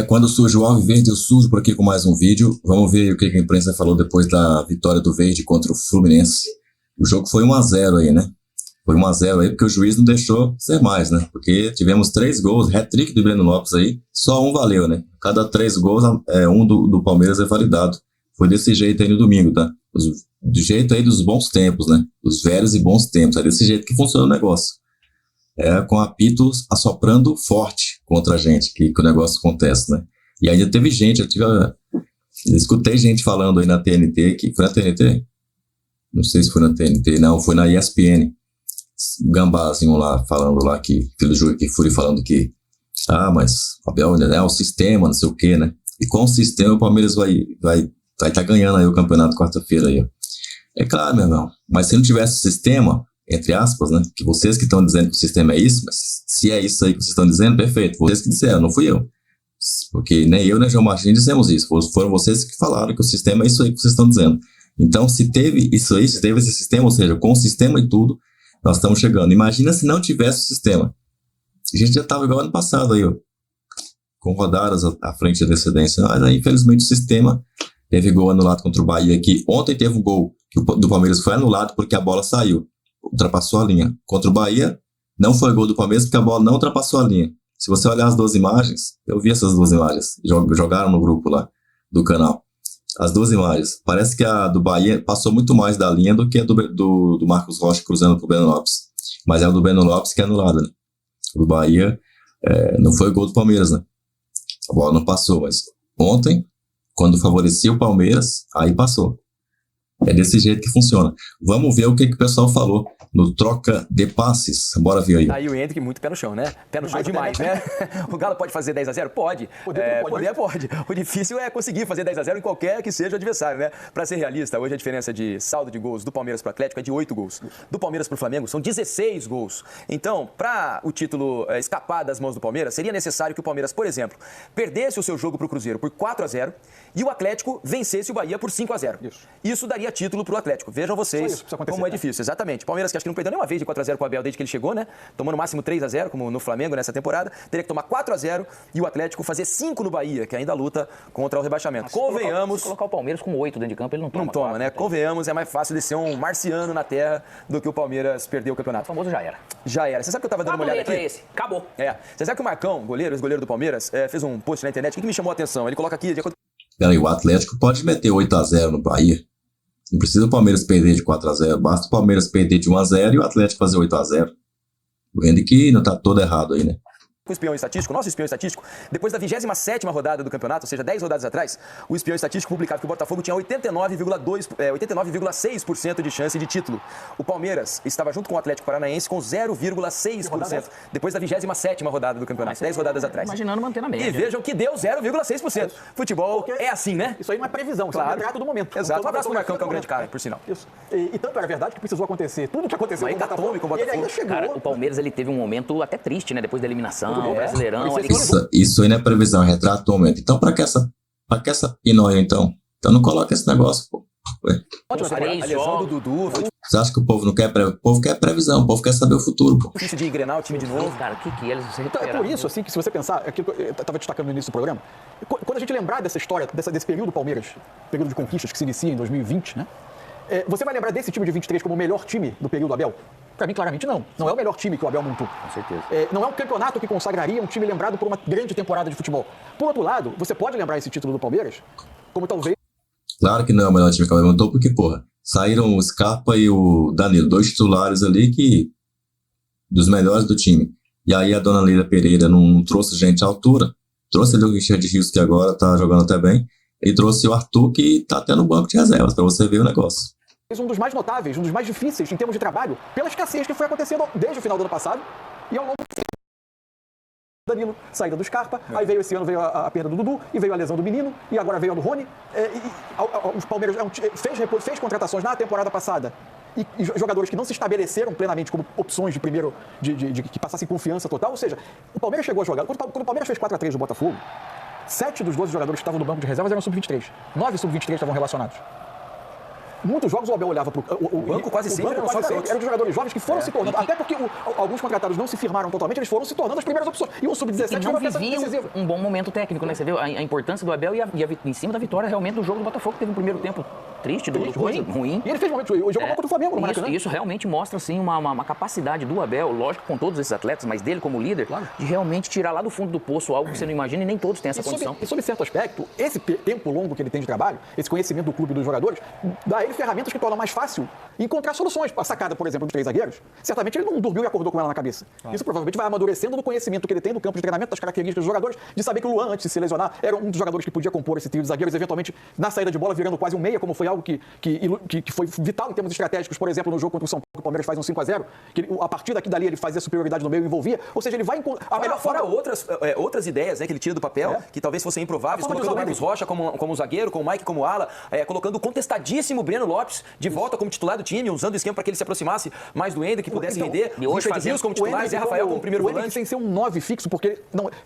Quando surge o Alviverde, eu surjo por aqui com mais um vídeo. Vamos ver o que a imprensa falou depois da vitória do Verde contra o Fluminense. O jogo foi 1-0 aí, né? Foi 1-0 aí porque o juiz não deixou ser mais, né? Porque tivemos 3 gols, hat-trick do Breno Lopes aí, só um valeu, né? Cada 3 gols, um do Palmeiras é validado. Foi desse jeito aí no domingo, tá? Do jeito aí dos bons tempos, né? Dos velhos e bons tempos. É desse jeito que funciona o negócio. Com apitos assoprando forte contra a gente, que o negócio acontece, né? E ainda teve gente, eu escutei gente falando aí na TNT, que foi na TNT? Não sei se foi na TNT, não, foi na ESPN. Gambazinho lá, falando lá que, filho do Júlio que Furi falando que, mas Abel, né, o sistema, não sei o quê, né? E com o sistema o Palmeiras vai tá ganhando aí o campeonato quarta-feira aí, ó. É claro, meu irmão, mas se não tivesse sistema, entre aspas, né, que vocês que estão dizendo que o sistema é isso, mas se é isso aí que vocês estão dizendo, perfeito, vocês que disseram, não fui eu. Porque nem eu, nem João Martins dissemos isso, foram vocês que falaram que o sistema é isso aí que vocês estão dizendo. Então, se teve isso aí, se teve esse sistema, ou seja, com o sistema e tudo, nós estamos chegando. Imagina se não tivesse o sistema. A gente já estava igual ano passado aí, ó, com rodadas à frente da decedência. Mas aí, infelizmente, o sistema teve gol anulado contra o Bahia aqui. Ontem teve um gol do Palmeiras foi anulado porque a bola saiu, ultrapassou a linha. Contra o Bahia, não foi gol do Palmeiras porque a bola não ultrapassou a linha. Se você olhar as 2 imagens, eu vi essas 2 imagens, jogaram no grupo lá do canal. As 2 imagens, parece que a do Bahia passou muito mais da linha do que a do Marcos Rocha cruzando pro Breno Lopes. Mas é o do Breno Lopes que é anulada, né? O do Bahia não foi gol do Palmeiras, né? A bola não passou, mas ontem, quando favorecia o Palmeiras, aí passou. É desse jeito que funciona. Vamos ver o que o pessoal falou no troca de passes. Bora ver aí. Aí o Hendrick muito pé no chão, né? Pé no chão demais, né? O Galo pode fazer 10-0? Pode. Pode. O difícil é conseguir fazer 10-0 em qualquer que seja o adversário, né? Pra ser realista, hoje a diferença de saldo de gols do Palmeiras pro Atlético é de 8 gols. Do Palmeiras pro Flamengo são 16 gols. Então, pra o título escapar das mãos do Palmeiras, seria necessário que o Palmeiras, por exemplo, perdesse o seu jogo pro Cruzeiro por 4-0 e o Atlético vencesse o Bahia por 5-0. Isso daria título pro Atlético. Vejam vocês como é difícil. Exatamente. Palmeiras que acho que não perdeu nenhuma vez de 4-0 com o Abel desde que ele chegou, né? Tomou no máximo 3-0, como no Flamengo nessa temporada. Teria que tomar 4-0 e o Atlético fazer 5 no Bahia, que ainda luta contra o rebaixamento. Convenhamos... Se colocar o Palmeiras com 8 dentro de campo, ele não toma. Não toma, né? Convenhamos, é mais fácil de ser um marciano na terra do que o Palmeiras perder o campeonato. O famoso já era. Já era. Você sabe que eu tava dando uma olhada aqui? Esse. Acabou. Você sabe que o Marcão, ex-goleiro do Palmeiras, fez um post na internet. O que me chamou a atenção? Ele coloca aqui... Peraí, o Atlético pode meter 8-0 no Bahia. Não precisa o Palmeiras perder de 4-0. Basta o Palmeiras perder de 1-0 e o Atlético fazer 8-0. O Henrique não tá todo errado aí, né? O espião estatístico, nosso espião estatístico, depois da 27ª rodada do campeonato, ou seja, 10 rodadas atrás, o espião estatístico publicava que o Botafogo tinha 89,2% de chance de título. O Palmeiras estava junto com o Atlético Paranaense com 0,6%. Depois da 27ª rodada do campeonato, 10 rodadas atrás. Imaginando manter na média. E vejam que deu 0,6%. Futebol é assim, né? Isso aí não é previsão, isso é um retrato do momento. Exato. Um abraço pro Marcão, que é um grande cara, por sinal. Isso. E tanto era verdade que precisou acontecer tudo o que aconteceu com o Botafogo. Ele ainda chegou. Cara, o Palmeiras ele teve um momento até triste, né? Depois da eliminação, o Brasileirão. Isso aí não é previsão, é retrato do momento. Então, pra que essa pinóia, então? Então não coloca esse negócio, pô. A lesão do Dudu. Você acha que o povo não quer previsão? O povo quer previsão, o povo quer saber o futuro, pô. Difícil de engrenar o time de novo. Cara, o que eles se Então, é por isso, assim, que se você pensar, aquilo que eu estava destacando no início do programa, quando a gente lembrar dessa história, desse período do Palmeiras, período de conquistas que se inicia em 2020, né? Você vai lembrar desse time de 23 como o melhor time do período Abel? Para mim, claramente não. Não é o melhor time que o Abel montou. Com certeza. Não é um campeonato que consagraria um time lembrado por uma grande temporada de futebol. Por outro lado, você pode lembrar esse título do Palmeiras como talvez... Claro que não é o melhor time que o Abel montou, porque, porra, saíram o Scarpa e o Danilo, 2 titulares ali dos melhores do time. E aí a dona Leila Pereira não trouxe gente à altura, trouxe ali o Richard Rios, que agora tá jogando até bem, e trouxe o Arthur, que tá até no banco de reservas, para você ver o negócio. Um dos mais notáveis, um dos mais difíceis em termos de trabalho, pela escassez que foi acontecendo desde o final do ano passado e ao longo do Danilo, saída do Scarpa, aí veio esse ano veio a perda do Dudu, e veio a lesão do Menino, e agora veio a do Rony. Os Palmeiras fez contratações na temporada passada e jogadores que não se estabeleceram plenamente como opções de primeiro, de que passassem confiança total. Ou seja, o Palmeiras chegou a jogar. Quando o Palmeiras fez 4-3 no Botafogo, 7 dos 12 jogadores que estavam no banco de reservas eram sub-23. 9 sub-23 estavam relacionados. muitos jogos o Abel olhava para o banco quase sempre eram de jogadores jovens que foram se tornando, até porque alguns contratados não se firmaram totalmente, eles foram se tornando as primeiras opções. E o Sub-17 não vivia um bom momento técnico, né? Você viu a importância do Abel e em cima da vitória realmente do jogo do Botafogo, que teve um primeiro tempo triste, ruim. E ele fez momentos, jogou contra o Flamengo no Maracanã. Isso realmente mostra, assim, uma capacidade do Abel, lógico, com todos esses atletas, mas dele como líder, de realmente tirar lá do fundo do poço algo que você não imagina e nem todos têm essa condição. E sob certo aspecto, esse tempo longo que ele tem de trabalho, esse conhecimento do clube e dos jogadores, dá a ele ferramentas que tornam mais fácil encontrar soluções. A sacada, por exemplo, dos 3 zagueiros, certamente ele não dormiu e acordou com ela na cabeça. Isso provavelmente vai amadurecendo no conhecimento que ele tem no campo de treinamento, das características dos jogadores, de saber que o Luan, antes de se lesionar, era um dos jogadores que podia compor esse trio de zagueiros, eventualmente na saída de bola virando quase um meia, como foi algo que foi vital em termos estratégicos, por exemplo, no jogo contra o São Paulo, que o Palmeiras faz um 5-0, que a partir dali ele fazia superioridade no meio e envolvia, ou seja, ele vai fora outras ideias, né, que ele tira do papel, que talvez fossem improváveis, colocando o Marcos Rocha como zagueiro, com o Mike como ala, colocando o contestadíssimo Breno Lopes de volta como titular do time, usando o esquema para que ele se aproximasse mais do Ender, que pudesse render. E hoje fazia como titular, Zé Rafael como primeiro volante. Sem ser um 9 fixo, porque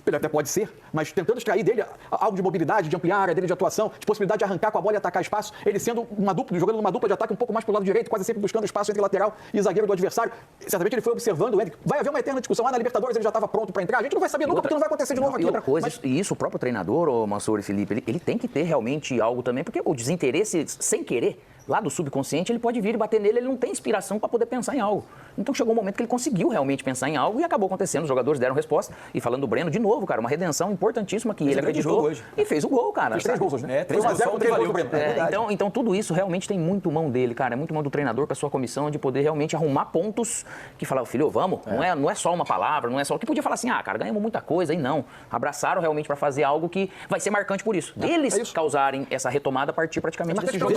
ele até pode ser, mas tentando extrair dele algo de mobilidade, de ampliar a área dele de atuação, de possibilidade de arrancar com a bola e atacar espaço, ele sendo jogando numa dupla de ataque um pouco mais pro lado direito, quase sempre buscando espaço entre lateral e zagueiro do adversário. Certamente ele foi observando o Ender. Vai haver uma eterna discussão, na Libertadores ele já estava pronto para entrar. A gente não vai saber nunca, porque não vai acontecer de novo aqui. E outra coisa, e isso o próprio treinador, o Mansur e Felipe, ele tem que ter realmente algo também, porque o desinteresse, sem querer, lá do subconsciente, ele pode vir e bater nele, ele não tem inspiração para poder pensar em algo. Então chegou um momento que ele conseguiu realmente pensar em algo e acabou acontecendo. Os jogadores deram resposta. E falando do Breno, de novo, cara, uma redenção importantíssima que ele acreditou e fez o gol, cara. Fez 3 gols hoje, né? 3-0, 3 gols do Breno. Então tudo isso realmente tem muito mão dele, cara. É muito mão do treinador com a sua comissão de poder realmente arrumar pontos que falar, filho, vamos. Não é só uma palavra, não é só... Que podia falar assim, cara, ganhamos muita coisa. E não. Abraçaram realmente para fazer algo que vai ser marcante por isso. Eles causarem essa retomada a partir praticamente desse jogo.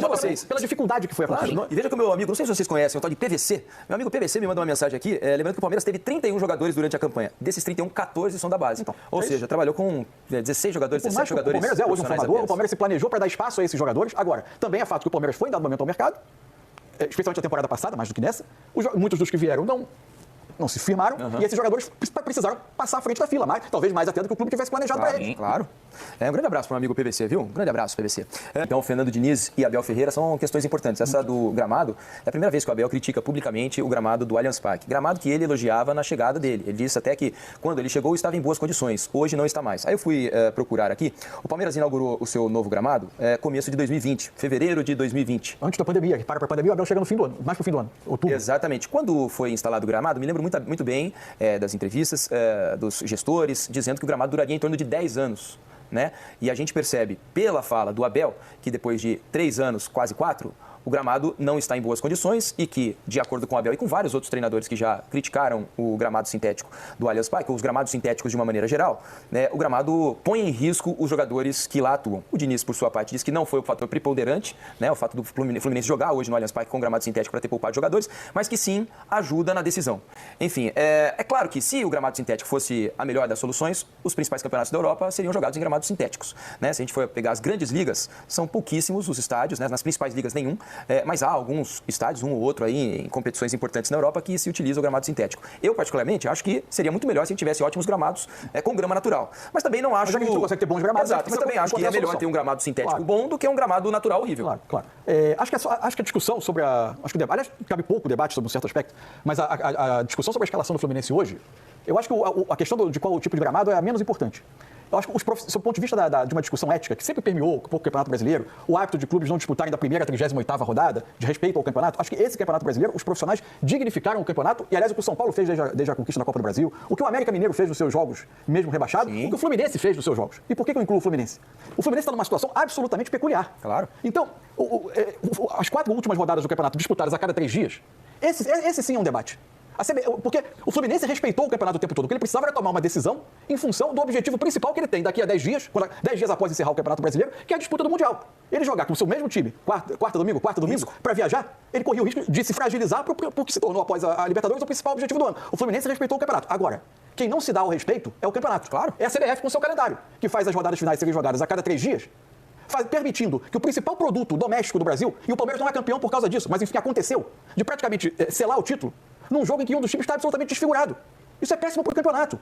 Pela dificuldade que foi a partida. E veja que o meu amigo, não sei se vocês conhecem, o tal de PVC. Meu amigo PVC me manda uma mensagem aqui, lembrando que o Palmeiras teve 31 jogadores durante a campanha. Desses 31, 14 são da base. Então, ou seja, trabalhou com 16 jogadores, 17 jogadores. O Palmeiras é hoje um formador, o Palmeiras se planejou para dar espaço a esses jogadores. Agora, também é fato que o Palmeiras foi em dado momento ao mercado, especialmente na temporada passada, mais do que nessa. Muitos dos que vieram não se firmaram, e esses jogadores precisaram passar à frente da fila, talvez mais até do que o clube tivesse planejado para eles. Claro. Um grande abraço para o amigo PVC, viu? Um grande abraço, PVC. Então, Fernando Diniz e Abel Ferreira são questões importantes. Essa do gramado, é a primeira vez que o Abel critica publicamente o gramado do Allianz Parque. Gramado que ele elogiava na chegada dele. Ele disse até que, quando ele chegou, estava em boas condições. Hoje não está mais. Aí eu fui procurar aqui. O Palmeiras inaugurou o seu novo gramado começo de 2020, fevereiro de 2020. Antes da pandemia, para a pandemia, o Abel chega no fim do ano, mais pro fim do ano, outubro. Exatamente. Quando foi instalado o gramado, me lembro muito bem das entrevistas dos gestores, dizendo que o gramado duraria em torno de 10 anos. Né? E a gente percebe, pela fala do Abel, que depois de 3 anos, quase 4, o gramado não está em boas condições e que, de acordo com o Abel e com vários outros treinadores que já criticaram o gramado sintético do Allianz Parque, ou os gramados sintéticos de uma maneira geral, né, o gramado põe em risco os jogadores que lá atuam. O Diniz, por sua parte, diz que não foi o fator preponderante, né, o fato do Fluminense jogar hoje no Allianz Parque com gramado sintético para ter poupado jogadores, mas que sim ajuda na decisão. Enfim, é claro que se o gramado sintético fosse a melhor das soluções, os principais campeonatos da Europa seriam jogados em gramados sintéticos. Né? Se a gente for pegar as grandes ligas, são pouquíssimos os estádios, né? Nas principais ligas nenhum, mas há alguns estádios, um ou outro aí em competições importantes na Europa que se utiliza o gramado sintético. Eu, particularmente, acho que seria muito melhor se a gente tivesse ótimos gramados com grama natural. Mas também não acho... Mas a gente não consegue ter bons gramados. Exato, mas também acho que é melhor ter um gramado sintético bom do que um gramado natural horrível. Claro. Acho que a discussão sobre aliás, cabe pouco debate sobre um certo aspecto, mas a discussão sobre a escalação do Fluminense hoje, eu acho que a questão de qual tipo de gramado é a menos importante. Eu acho que, sob o ponto de vista de uma discussão ética, que sempre permeou o Campeonato Brasileiro, o hábito de clubes não disputarem da primeira à 38ª rodada, de respeito ao campeonato, acho que esse Campeonato Brasileiro, os profissionais dignificaram o campeonato, e aliás o que o São Paulo fez desde a conquista da Copa do Brasil, o que o América Mineiro fez nos seus jogos, mesmo rebaixado, o que o Fluminense fez nos seus jogos. E por que eu incluo o Fluminense? O Fluminense está numa situação absolutamente peculiar. Claro. Então, as 4 últimas rodadas do campeonato disputadas a cada 3 dias, esse sim é um debate. Porque o Fluminense respeitou o campeonato o tempo todo. O que ele precisava era tomar uma decisão em função do objetivo principal que ele tem daqui a 10 dias, 10 dias após encerrar o Campeonato Brasileiro, que é a disputa do Mundial. Ele jogar com o seu mesmo time, quarta domingo, para viajar, ele corria o risco de se fragilizar porque se tornou, após a Libertadores, o principal objetivo do ano. O Fluminense respeitou o campeonato. Agora, quem não se dá ao respeito é o campeonato. Claro. É a CBF com o seu calendário, que faz as rodadas finais serem jogadas a cada 3 dias, permitindo que o principal produto doméstico do Brasil, e o Palmeiras não é campeão por causa disso, mas enfim, aconteceu, de praticamente selar o título, num jogo em que um dos times está absolutamente desfigurado. Isso é péssimo para o campeonato.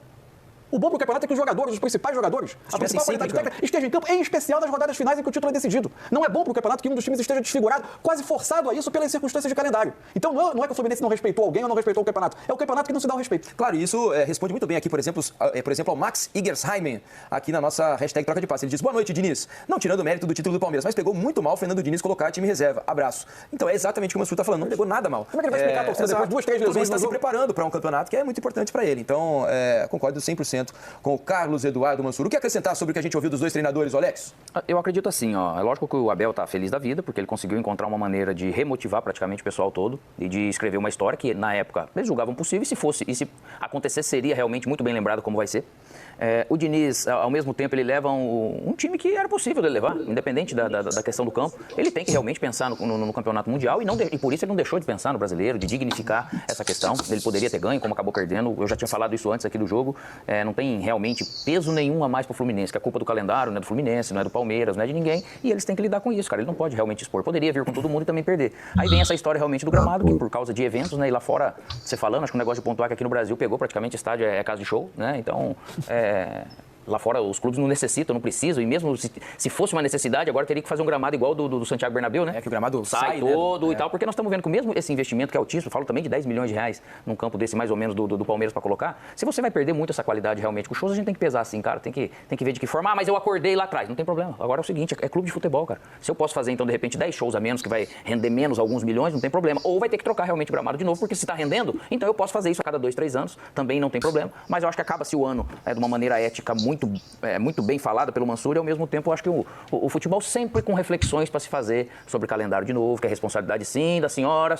O bom pro campeonato é que os jogadores, os principais jogadores, a principal qualidade técnica, estejam em campo, em especial nas rodadas finais em que o título é decidido. Não é bom pro campeonato que um dos times esteja desfigurado, quase forçado a isso pelas circunstâncias de calendário. Então não é que o Fluminense não respeitou alguém ou não respeitou o campeonato. É o campeonato que não se dá o respeito. Claro, isso responde muito bem aqui, por exemplo, ao Max Igersheimen, aqui na nossa hashtag Troca de Passe. Ele diz: boa noite, Diniz. Não tirando o mérito do título do Palmeiras, mas pegou muito mal o Fernando Diniz colocar time reserva. Abraço. Então é exatamente como o Mansur está falando, não pegou nada mal. Como é que ele vai explicar a torcida depois de 2, 3 lesões? Ele está se preparando para um campeonato que é muito importante para ele. Então, concordo 100% com o Carlos Eduardo Mansur. O que acrescentar sobre o que a gente ouviu dos dois treinadores, Alex? Eu acredito assim, ó. É lógico que o Abel tá feliz da vida, porque ele conseguiu encontrar uma maneira de remotivar praticamente o pessoal todo e de escrever uma história que, na época, eles julgavam possível e se acontecesse, seria realmente muito bem lembrado como vai ser. O Diniz, ao mesmo tempo, ele leva um time que era possível de levar, independente da questão do campo. Ele tem que realmente pensar no campeonato mundial e por isso ele não deixou de pensar no brasileiro, de dignificar essa questão. Ele poderia ter ganho, como acabou perdendo. Eu já tinha falado isso antes aqui do jogo. Não tem realmente peso nenhum a mais para o Fluminense, que a culpa do calendário não é do Fluminense, não é do Palmeiras, não é de ninguém. E eles têm que lidar com isso, cara. Ele não pode realmente expor. Poderia vir com todo mundo e também perder. Aí vem essa história realmente do gramado, que por causa de eventos, né? E lá fora, você falando, acho que o negócio de pontuar que aqui no Brasil pegou praticamente estádio, é casa de show, né? Então, lá fora os clubes não necessitam, não precisam, e mesmo se fosse uma necessidade, agora teria que fazer um gramado igual do Santiago Bernabéu, né? Que o gramado sai todo, né? E tal, porque nós estamos vendo que mesmo esse investimento que é altíssimo, falo também de 10 milhões de reais num campo desse mais ou menos do Palmeiras para colocar, se você vai perder muito essa qualidade realmente com shows, a gente tem que pesar assim, cara, tem que ver de que forma, mas eu acordei lá atrás, não tem problema. Agora é o seguinte, é clube de futebol, cara. Se eu posso fazer então de repente 10 shows a menos, que vai render menos alguns milhões, não tem problema. Ou vai ter que trocar realmente o gramado de novo, porque se está rendendo, então eu posso fazer isso a cada 2, 3 anos, também não tem problema, mas eu acho que acaba-se o ano de uma maneira ética muito bem falada pelo Mansur, e ao mesmo tempo eu acho que o futebol sempre com reflexões para se fazer sobre calendário de novo, que é responsabilidade sim da senhora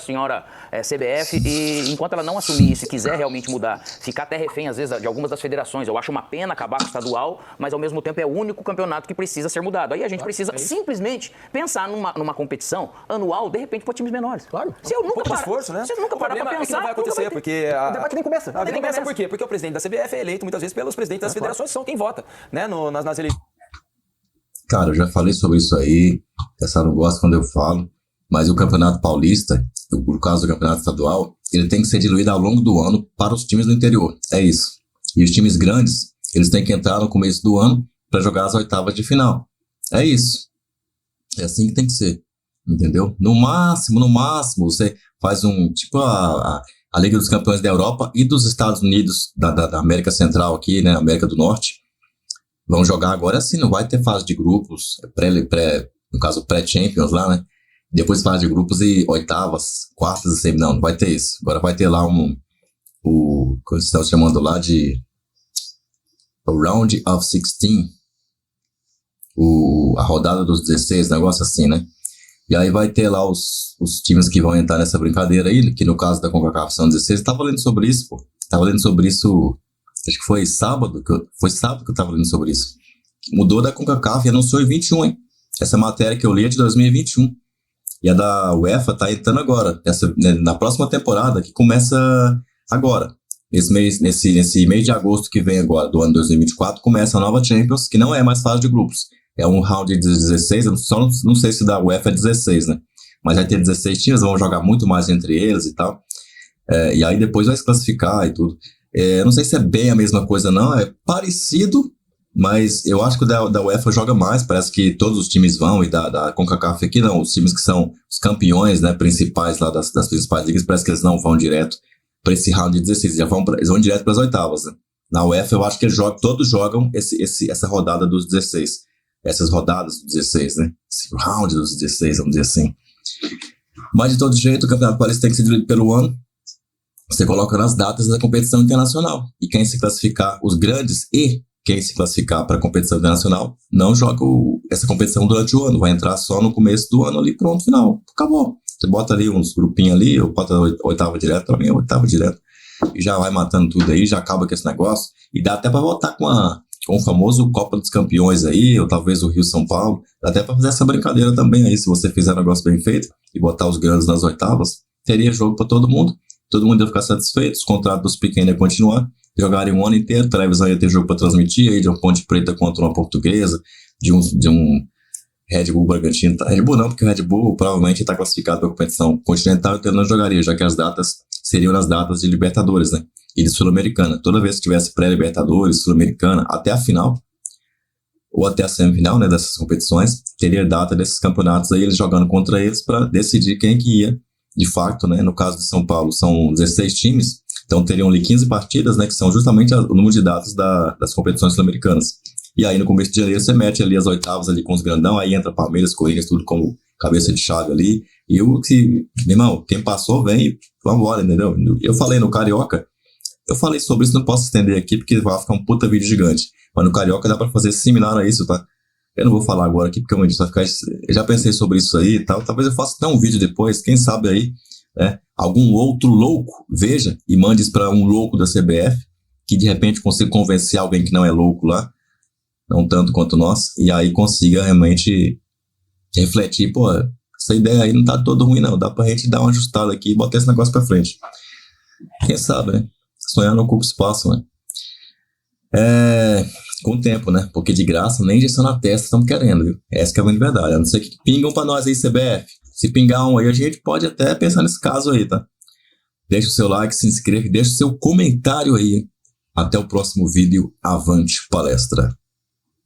CBF, e enquanto ela não assumir isso e quiser realmente mudar, ficar até refém às vezes de algumas das federações, eu acho uma pena acabar com o estadual, mas ao mesmo tempo é o único campeonato que precisa ser mudado. Aí a gente precisa simplesmente pensar numa competição anual, de repente, para times menores. Claro. Se eu nunca parar, esforço, né? Se eu nunca parar para pensar, não vai acontecer, porque o debate nem começa. Nem começa por quê? Porque o presidente da CBF é eleito muitas vezes pelos presidentes das federações, que são quem vota, né? Nas eleições. Cara, eu já falei sobre isso aí, o pessoal não gosta quando eu falo, mas o Campeonato Paulista, por causa do Campeonato Estadual, ele tem que ser diluído ao longo do ano para os times do interior, é isso. E os times grandes, eles têm que entrar no começo do ano para jogar as oitavas de final, é isso. É assim que tem que ser, entendeu? No máximo, você faz tipo a Liga dos Campeões da Europa e dos Estados Unidos, da América Central aqui, né, América do Norte. Vão jogar agora assim, não vai ter fase de grupos, no caso pré-champions lá, né? Depois fase de grupos e oitavas, quartas e semi, não vai ter isso. Agora vai ter lá o que eles estão chamando lá de o Round of 16, a rodada dos 16, negócio assim, né? E aí vai ter lá os times que vão entrar nessa brincadeira aí, que no caso da CONCACAF são 16, tava lendo sobre isso, pô. Tava lendo sobre isso. Acho que foi sábado que eu tava lendo sobre isso. Mudou da CONCACAF e anunciou em 21, hein? Essa matéria que eu li é de 2021. E a da UEFA tá entrando agora, na próxima temporada, que começa agora. Nesse mês de agosto que vem agora, do ano 2024, começa a nova Champions, que não é mais fase de grupos. É um round de 16, não sei se da UEFA é 16, né? Mas vai ter 16 times, vão jogar muito mais entre eles e tal. E aí depois vai se classificar e tudo. Não sei se é bem a mesma coisa não, é parecido, mas eu acho que o da UEFA joga mais, parece que todos os times vão, e da CONCACAF aqui não, os times que são os campeões, né, principais lá das principais ligas, parece que eles não vão direto para esse round de 16, eles vão direto para as oitavas, né? Na UEFA eu acho que todos jogam essa rodada dos 16, essas rodadas dos 16, né, esse round dos 16, vamos dizer assim. Mas de todo jeito o Campeonato Paulista tem que ser dividido pelo ano. Você coloca nas datas da competição internacional. E quem se classificar, os grandes, e quem se classificar para a competição internacional, não joga essa competição durante o ano. Vai entrar só no começo do ano ali, pronto, final. Acabou. Você bota ali uns grupinhos ali, ou bota a oitava direto, para mim é oitava direto. E já vai matando tudo aí, já acaba com esse negócio. E dá até para voltar com o famoso Copa dos Campeões aí, ou talvez o Rio-São Paulo. Dá até para fazer essa brincadeira também aí, se você fizer um negócio bem feito e botar os grandes nas oitavas, teria jogo para todo mundo. Todo mundo ia ficar satisfeito, os contratos dos pequenos iam continuar, jogarem um ano inteiro, a televisão ia ter jogo para transmitir, aí de uma Ponte Preta contra uma Portuguesa, de um Red Bull Bragantino. Red Bull não, porque o Red Bull provavelmente está classificado para a competição continental, então não jogaria, já que as datas seriam nas datas de Libertadores, né? e de Sul-Americana. Toda vez que tivesse pré-Libertadores, Sul-Americana, até a final, ou até a semifinal, né, dessas competições, teria data desses campeonatos aí, eles jogando contra eles para decidir quem que ia, de fato, né, no caso de São Paulo, são 16 times, então teriam ali 15 partidas, né, que são justamente o número de datas das competições sul-americanas. E aí, no começo de janeiro, você mete ali as oitavas ali com os grandão, aí entra Palmeiras, Corinthians, tudo como cabeça de chave ali, e meu irmão, quem passou, vem, vamos embora, entendeu? Eu falei no Carioca, eu falei sobre isso, não posso estender aqui, porque vai ficar um puta vídeo gigante, mas no Carioca dá pra fazer similar a isso, tá? Eu não vou falar agora aqui, porque vai ficar, eu já pensei sobre isso aí e tal, talvez eu faça até um vídeo depois, quem sabe aí, né? Algum outro louco, veja, e mande isso pra um louco da CBF, que de repente consiga convencer alguém que não é louco lá, não tanto quanto nós, e aí consiga realmente refletir, pô, essa ideia aí não tá toda ruim não, dá pra gente dar uma ajustada aqui e botar esse negócio pra frente. Quem sabe, né? Sonhar não ocupa espaço, né? Com o tempo, né? Porque de graça, nem injeção na testa estamos querendo, viu? Essa que é a grande verdade. A não ser que pingam pra nós aí, CBF. Se pingar um aí, a gente pode até pensar nesse caso aí, tá? Deixa o seu like, se inscreve, deixa o seu comentário aí. Até o próximo vídeo. Avante palestra!